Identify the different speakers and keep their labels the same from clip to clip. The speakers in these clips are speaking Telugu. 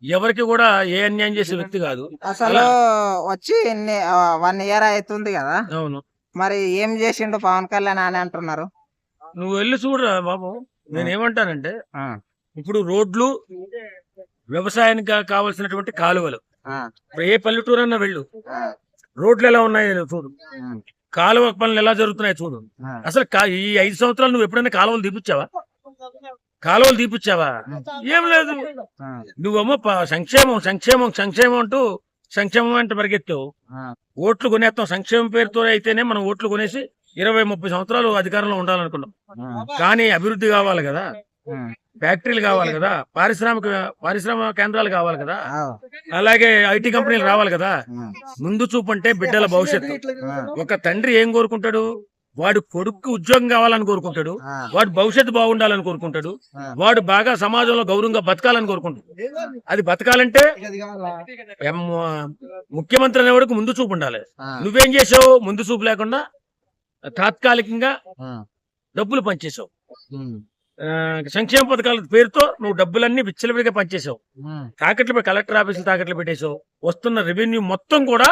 Speaker 1: ఎవరికి కూడా ఏ అన్యాయం చేసే వ్యక్తి కాదు.
Speaker 2: అసలు వచ్చి 1 ఇయర్ అవుతుంది కదా,
Speaker 1: అవును,
Speaker 2: మరి ఏం చేసిండు పవన్ కళ్యాణ్ అని అంటున్నారు.
Speaker 1: నువ్వు వెళ్ళి చూడరా బాబు. నేనేమంటానంటే ఇప్పుడు రోడ్లు, వ్యవసాయానికి కావాల్సినటువంటి కాలువలు, ఇప్పుడు ఏ పల్లెటూరు అన్నా వెళ్ళు, రోడ్లు ఎలా ఉన్నాయి చూడు, కాలువ పనులు ఎలా జరుగుతున్నాయి చూడు. అసలు ఈ 5 సంవత్సరాలు నువ్వు ఎప్పుడైనా కాలువలు తీపిచ్చావా? ఏం లేదు. నువ్వేమో సంక్షేమం సంక్షేమం సంక్షేమం అంటూ సంక్షేమం అంటే పరిగెత్తావు. ఓట్లు కొనేస్తాం సంక్షేమం పేరుతో అయితేనే మనం ఓట్లు కొనేసి 20-30 సంవత్సరాలు అధికారంలో ఉండాలనుకున్నాం. కానీ అభివృద్ధి కావాలి కదా, ఫ్యాక్టరీలు కావాలి కదా, పారిశ్రామిక కేంద్రాలు కావాలి కదా, అలాగే ఐటీ కంపెనీలు రావాలి కదా. ముందు చూపు అంటే బిడ్డల భవిష్యత్తు. ఒక తండ్రి ఏం కోరుకుంటాడు? వాడు కొడుకు ఉద్యోగం కావాలని కోరుకుంటాడు, వాడు భవిష్యత్తు బాగుండాలని కోరుకుంటాడు, వాడు బాగా సమాజంలో గౌరవంగా బతకాలని కోరుకుంటాడు. అది బతకాలంటే ముఖ్యమంత్రి అనేవాడికి ముందు చూపు ఉండాలి. నువ్వేం చేసావు? ముందు చూపు లేకుండా తాత్కాలికంగా డబ్బులు పంచేసావు. సంక్షేమ పథకాల పేరుతో నువ్వు డబ్బులన్నీ విచ్చలవిడిగా పంచేసావు. తాకట్లు కలెక్టర్ ఆఫీసులు తాకట్లు పెట్టేసావు. వస్తున్న రెవెన్యూ మొత్తం కూడా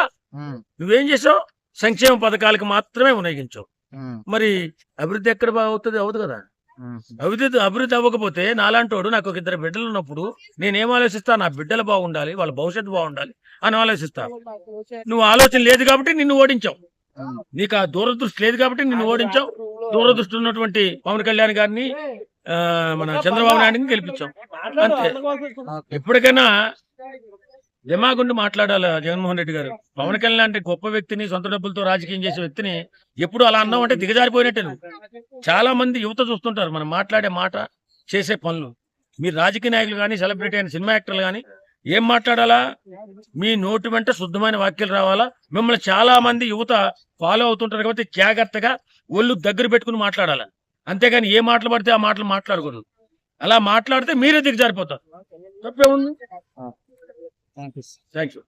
Speaker 1: నువ్వేం చేసావు? సంక్షేమ పథకాలకు మాత్రమే వినియోగించావు. మరి అభివృద్ధి ఎక్కడ అవుతుంది? అవదు కదా. అభివృద్ధి అవ్వకపోతే నాలాంటోడు, నాకు ఒక 2 బిడ్డలు ఉన్నప్పుడు నేనేం ఆలోచిస్తా? నా బిడ్డలు బాగుండాలి, వాళ్ళ భవిష్యత్తు బాగుండాలి అని ఆలోచిస్తా. నువ్వు ఆలోచన లేదు కాబట్టి నిన్ను ఓడించావు. నీకు ఆ దూరదృష్టి లేదు కాబట్టి నిన్ను ఓడించావు. దూరదృష్టి ఉన్నటువంటి పవన్ కళ్యాణ్ గారిని, మన చంద్రబాబు నాయుడిని గెలిపించాం అంతే. ఎప్పటికైనా దిమాగుండి మాట్లాడాలి జగన్మోహన్ రెడ్డి గారు. పవన్ కళ్యాణ్ అంటే గొప్ప వ్యక్తిని, సొంత డబ్బులతో రాజకీయం చేసే వ్యక్తిని ఎప్పుడు అలా అన్నావు అంటే దిగజారిపోయినట్టే. నువ్వు చాలా మంది యువత చూస్తుంటారు మనం మాట్లాడే మాట, చేసే పనులు. మీరు రాజకీయ నాయకులు కానీ, సెలబ్రిటీ అయిన సినిమా యాక్టర్లు కానీ ఏం మాట్లాడాలా? మీ నోటి వెంట శుద్ధమైన వాక్యాలు రావాలా. మిమ్మల్ని చాలా మంది యువత ఫాలో అవుతుంటారు కాబట్టి జాగ్రత్తగా ఒళ్ళు దగ్గర పెట్టుకుని మాట్లాడాలి. అంతేగాని ఏ మాటలు పడితే ఆ మాటలు మాట్లాడకూడదు. అలా మాట్లాడితే మీరే దిగజారిపోతారు. తప్పేముంది? Thank you.